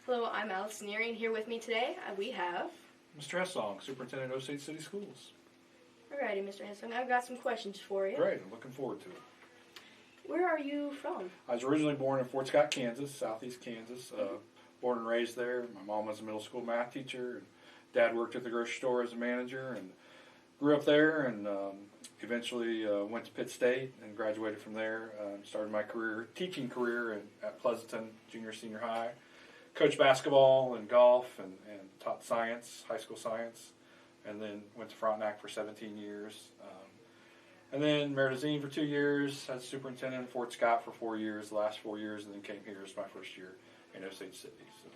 Hello, I'm Alex Neary, and here with me today we have... Mr. Hessong, Superintendent of Osage City Schools. Alrighty, Mr. Hessong, I've got some questions for you. Great, I'm looking forward to it. Where are you from? I was originally born in Fort Scott, Kansas, southeast Kansas. Born and raised there. My mom was a middle school math teacher, and Dad worked at the grocery store as a manager, and grew up there, and eventually went to Pitt State and graduated from there. Started my teaching career at Pleasanton Junior Senior High. Coached basketball and golf and taught science, high school science, and then went to Frontenac for 17 years. And then Meridazine for 2 years, as superintendent, Fort Scott for 4 years, the last 4 years, and then came here as my first year in Osage City. So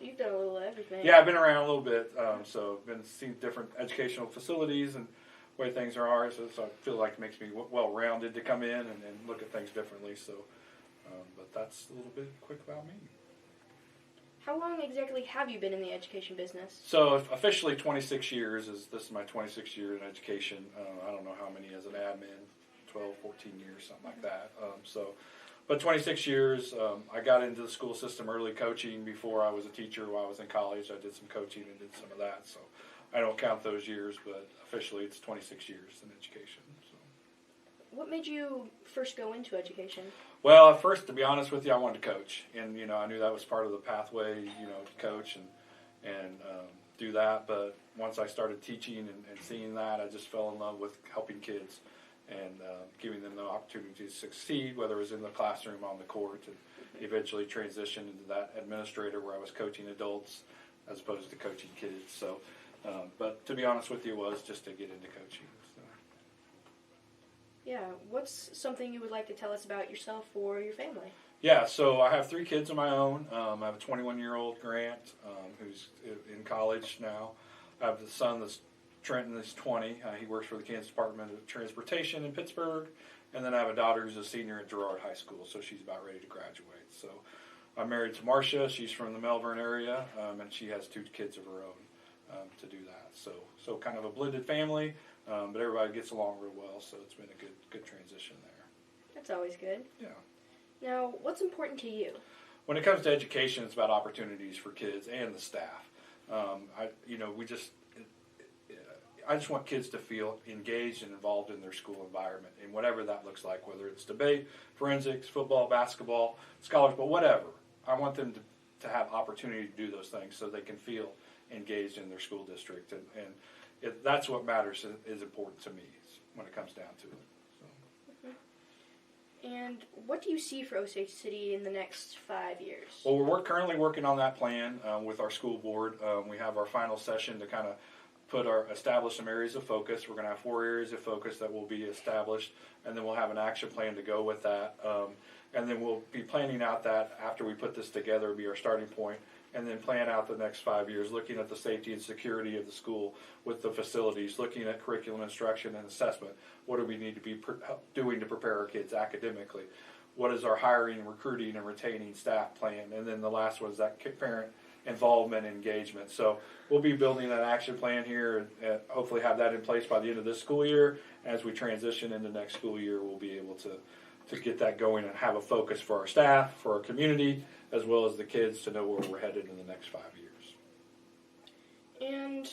you've done a little of everything. Yeah, I've been around a little bit, so I've been seeing different educational facilities and way things are. So I feel like it makes me well-rounded to come in and look at things differently. So, but that's a little bit quick about me. How long exactly have you been in the education business? So officially 26 years. This is my 26th year in education. I don't know how many as an admin, 12, 14 years, something like that. But 26 years. I got into the school system early coaching before I was a teacher. While I was in college, I did some coaching and did some of that. So I don't count those years, but officially it's 26 years in education. So. What made you first go into education? Well, at first, to be honest with you, I wanted to coach, and I knew that was part of the pathway, to coach and do that. But once I started teaching and seeing that, I just fell in love with helping kids and giving them the opportunity to succeed, whether it was in the classroom, on the court, and eventually transitioned into that administrator where I was coaching adults as opposed to coaching kids. So, but to be honest with you, it was just to get into coaching. Yeah, what's something you would like to tell us about yourself or your family? Yeah, so I have 3 kids of my own. I have a 21-year-old Grant who's in college now. I have the son that's Trenton, that's 20. He works for the Kansas Department of Transportation in Pittsburgh. And then I have a daughter who's a senior at Girard High School, so she's about ready to graduate. So I'm married to Marcia. She's from the Melbourne area, and she has 2 kids of her own to do that. So kind of a blended family. But everybody gets along real well, so it's been a good transition there. That's always good. Yeah. Now, what's important to you? When it comes to education, it's about opportunities for kids and the staff. I just want kids to feel engaged and involved in their school environment, and whatever that looks like, whether it's debate, forensics, football, basketball, scholarship, whatever. I want them to have opportunity to do those things so they can feel engaged in their school district, and that's what matters, is important to me when it comes down to it. So. And what do you see for Osage City in the next 5 years? Well, we're currently working on that plan with our school board. We have our final session to kind of establish some areas of focus. We're going to have 4 areas of focus that will be established, and then we'll have an action plan to go with that. And then we'll be planning out that after we put this together, will be our starting point. And then plan out the next 5 years, looking at the safety and security of the school with the facilities, looking at curriculum instruction and assessment. What do we need to be doing to prepare our kids academically? What is our hiring, recruiting, and retaining staff plan? And then the last one is that parent involvement and engagement. So we'll be building that action plan here and hopefully have that in place by the end of this school year. As we transition into next school year, we'll be able to get that going and have a focus for our staff, for our community, as well as the kids to know where we're headed in the next 5 years. And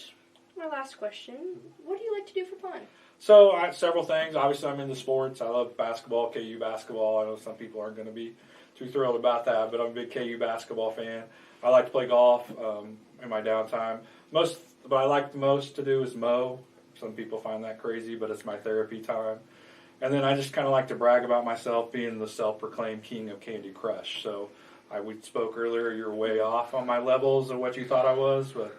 my last question, what do you like to do for fun? So several things. Obviously, I'm into sports. I love basketball, KU basketball. I know some people aren't going to be too thrilled about that, but I'm a big KU basketball fan. I like to play golf in my downtime. What I like the most to do is mow. Some people find that crazy, but it's my therapy time. And then I just kind of like to brag about myself being the self-proclaimed king of Candy Crush. So we spoke earlier, you're way off on my levels of what you thought I was, but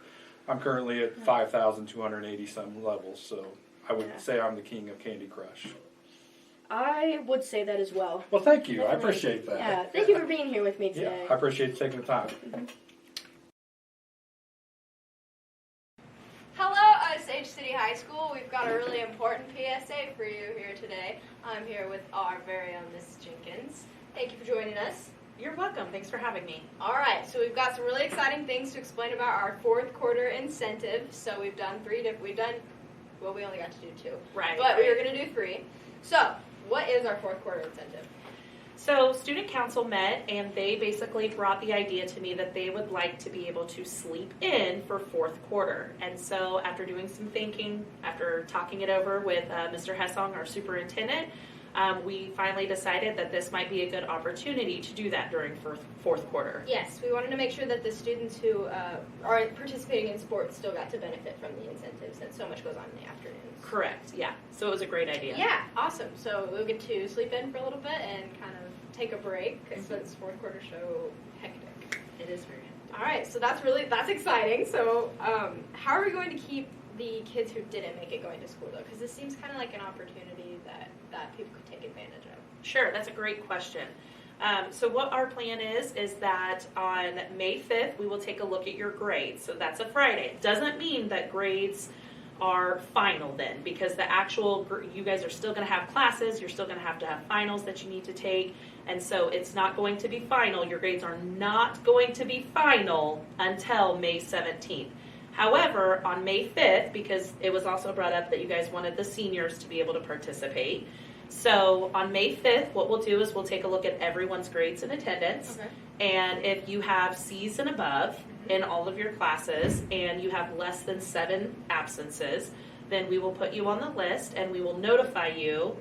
I'm currently at 5,280 some levels, so I would say I'm the king of Candy Crush. I would say that as well. Well, thank you. Definitely. I appreciate that. Yeah, thank you for being here with me today. Yeah, I appreciate you taking the time. Mm-hmm. Hello, Osage City High School. We've got a really important PSA for you here today. I'm here with our very own Mrs. Jenkins. Thank you for joining us. You're welcome. Thanks for having me. All right, so we've got some really exciting things to explain about our 4th quarter incentive. So we've done we only got to do 2. Right. But we right. were going to do 3. So what is our 4th quarter incentive? So student council met and they basically brought the idea to me that they would like to be able to sleep in for fourth quarter. And so after doing some thinking, after talking it over with Mr. Hessong, our superintendent, we finally decided that this might be a good opportunity to do that during fourth quarter. Yes, we wanted to make sure that the students who are participating in sports still got to benefit from the incentives, and so much goes on in the afternoons. Correct, yeah. So it was a great idea. Yeah, awesome. So we'll get to sleep in for a little bit and kind of take a break since fourth quarter so hectic. It is very All right, so that's exciting. So how are we going to keep the kids who didn't make it going to school, though? Because this seems kind of like an opportunity that people could take advantage of. Sure, that's a great question. So what our plan is that on May 5th, we will take a look at your grades. So that's a Friday. It doesn't mean that grades are final then, because the actual, you guys are still going to have classes, you're still going to have finals that you need to take, and so it's not going to be final. Your grades are not going to be final until May 17th. However, on May 5th, because it was also brought up that you guys wanted the seniors to be able to participate, so on May 5th, what we'll do is we'll take a look at everyone's grades and attendance, and if you have C's and above in all of your classes and you have less than 7 absences, then we will put you on the list and we will notify you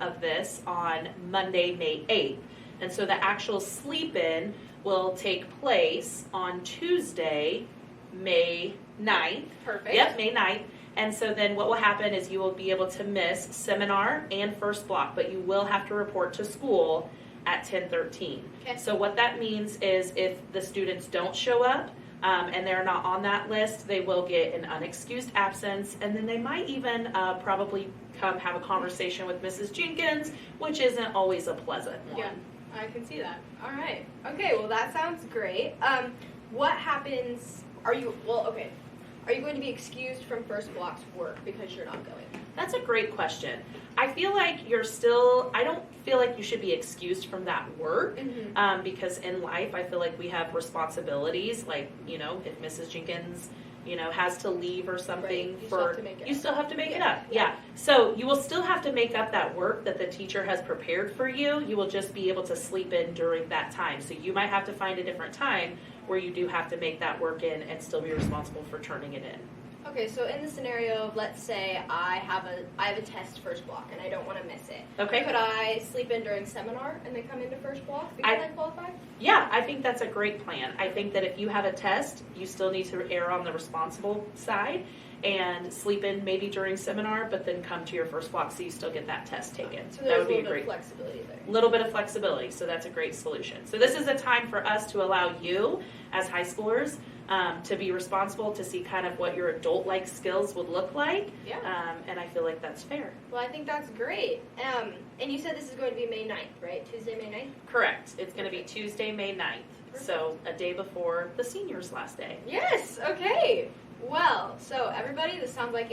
of this on Monday, May 8th. And so the actual sleep-in will take place on Tuesday, May 9th. Perfect. Yep, May 9th. And so then what will happen is you will be able to miss seminar and first block, but you will have to report to school at 10:13. Okay. So what that means is if the students don't show up and they're not on that list, they will get an unexcused absence, and then they might even probably come have a conversation with Mrs. Jenkins, which isn't always a pleasant one. Yeah, I can see that. All right. Okay, well, that sounds great. What happens, are you going to be excused from first block's work because you're not going? That's a great question. I feel like I don't feel like you should be excused from that work because in life I feel like we have responsibilities, like, if Mrs. Jenkins, has to leave or something, Right. You still have to make it you up. still have to make it Yeah. up. Yeah. So you will still have to make up that work that the teacher has prepared for you. You will just be able to sleep in during that time. So you might have to find a different time where you do have to make that work in and still be responsible for turning it in. Okay, so in the scenario of, let's say I have a test first block and I don't want to miss it. Okay. Could I sleep in during seminar and then come into first block because I qualify? Yeah, I think that's a great plan. I think that if you have a test, you still need to err on the responsible side and sleep in maybe during seminar, but then come to your first block so you still get that test taken. So That there's would a be little bit great. of flexibility there. Little bit of flexibility, so that's a great solution. So this is a time for us to allow you as high schoolers to be responsible, to see kind of what your adult-like skills would look like, Yeah. and I feel like that's fair. Well, I think that's great. And you said this is going to be May 9th, right? Tuesday, May 9th? Correct. It's going to be Tuesday, May 9th, so a day before the seniors' last day. Yes, okay. Well, so everybody, this sounds like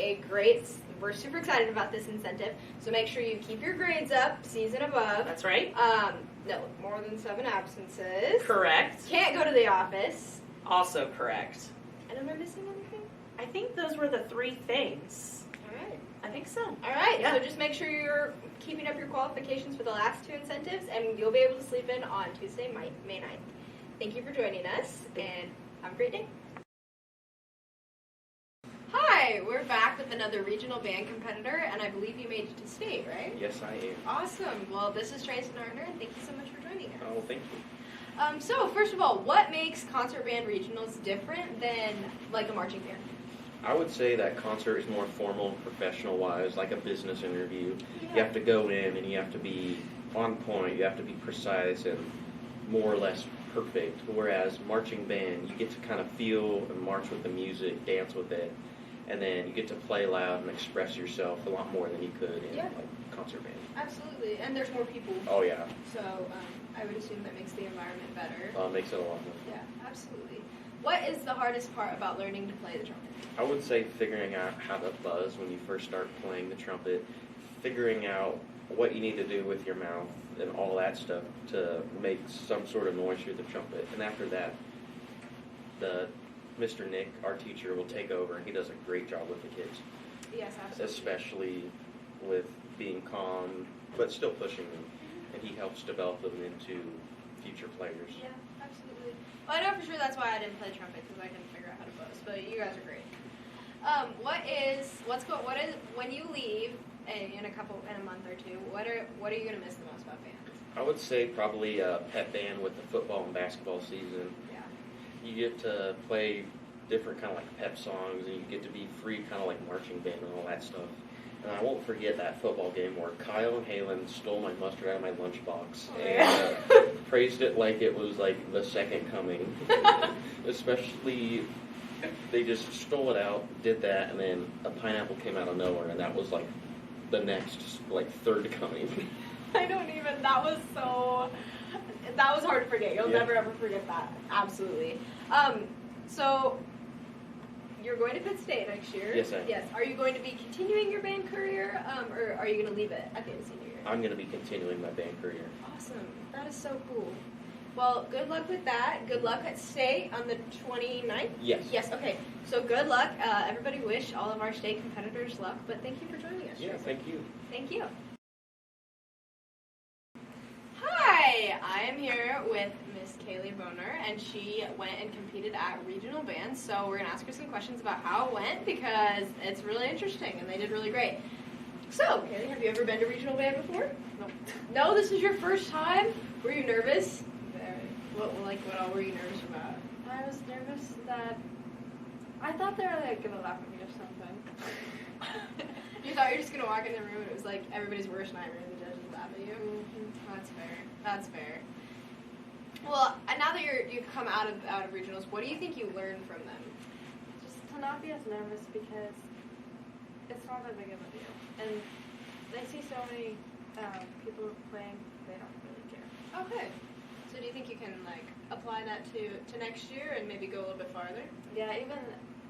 we're super excited about this incentive. So make sure you keep your grades up, C's and above. That's right. No, more than 7 absences. Correct. Can't go to the office. Also correct. And am I missing anything? I think those were the 3 things. All right. I think so. All right, Yeah. so just make sure you're keeping up your qualifications for the last 2 incentives, and you'll be able to sleep in on Tuesday, May 9th. Thank you for joining us, and have a great day. Hi, we're back with another regional band competitor, and I believe you made it to state, right? Yes, I am. Awesome. Well, this is Trace Gardner, and thank you so much for joining us. Oh, thank you. So, first of all, what makes concert band regionals different than, like, a marching band? I would say that concert is more formal and professional-wise, like a business interview. You have to go in and you have to be on point, you have to be precise and more or less perfect. Whereas marching band, you get to kind of feel and march with the music, dance with it, and then you get to play loud and express yourself a lot more than you could in like concert band. Absolutely, and there's more people, Oh yeah, so I would assume that makes the environment better. makes it a lot more. Yeah, absolutely. What is the hardest part about learning to play the trumpet? I would say figuring out how to buzz when you first start playing the trumpet, figuring out what you need to do with your mouth and all that stuff to make some sort of noise through the trumpet. And after that, Mr. Nick, our teacher, will take over, and he does a great job with the kids, Yes, absolutely. especially with being calm, but still pushing them he helps develop them into future players. Yeah, absolutely. Well, I know for sure that's why I didn't play trumpet, because I couldn't figure out how to buzz. But you guys are great. What is when you leave in a month or two? What are you gonna miss the most about bands? I would say probably a pep band with the football and basketball season. Yeah. You get to play different kind of like pep songs, and you get to be free, kind of like marching band and all that stuff. And I won't forget that football game where Kyle and Halen stole my mustard out of my lunchbox and praised it like it was like the second coming. Especially, they just stole it out, did that, and then a pineapple came out of nowhere, and that was like the next like third coming. I don't even. That was hard to forget. You'll Yeah. never ever forget that. Absolutely. So you're going to Pitt State next year. Yes, I am. Yes. Are you going to be continuing your band career, or are you going to leave it at the end of senior year? I'm going to be continuing my band career. Awesome. That is so cool. Well, good luck with that. Good luck at state on the 29th. Yes. Yes. Okay. So good luck. Everybody wish all of our state competitors luck. But thank you for joining us. Yeah, Tracy. thank you. Thank you. Hi, I am here with Miss Kaylee Boner, and she went and competed at regional bands. So we're gonna ask her some questions about how it went because it's really interesting, and they did really great. So, Kaylee, have you ever been to regional band before? No. No, this is your first time. Were you nervous? Very. What all were you nervous about? I was nervous that I thought they were like gonna laugh at me or something. You thought you were just gonna walk in the room and it was like everybody's worst nightmare. The judges laugh at you. That's fair. That's fair. Well, and now that you've come out of regionals, what do you think you learned from them? Just to not be as nervous because it's not that big of a deal. And they see so many people playing, they don't really care. Okay. So do you think you can like apply that to next year and maybe go a little bit farther? Yeah, even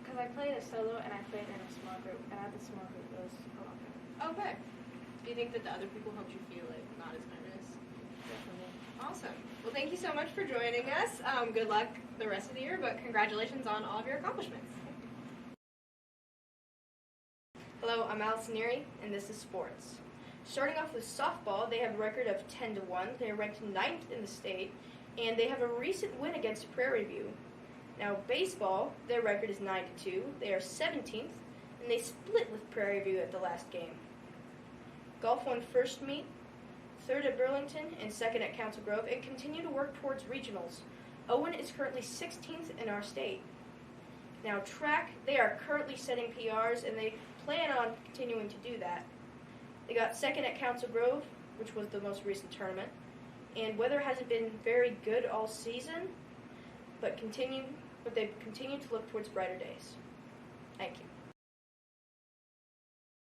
because I played a solo and I played in a small group, and at the small group it was a lot better. Okay. Do you think that the other people helped you feel like not as nervous? Definitely. Awesome. Well, thank you so much for joining us. Good luck the rest of the year, but congratulations on all of your accomplishments. Hello, I'm Allison Neary, and this is sports. Starting off with softball, they have a record of 10-1. They are ranked 9th in the state, and they have a recent win against Prairie View. Now, baseball, their record is 9-2. They are 17th, and they split with Prairie View at the last game. Golf won first meet, 3rd at Burlington, and 2nd at Council Grove, and continue to work towards regionals. Owen is currently 16th in our state. Now, track, they are currently setting PRs, and they plan on continuing to do that. They got 2nd at Council Grove, which was the most recent tournament, and weather hasn't been very good all season, but they've continued to look towards brighter days. Thank you.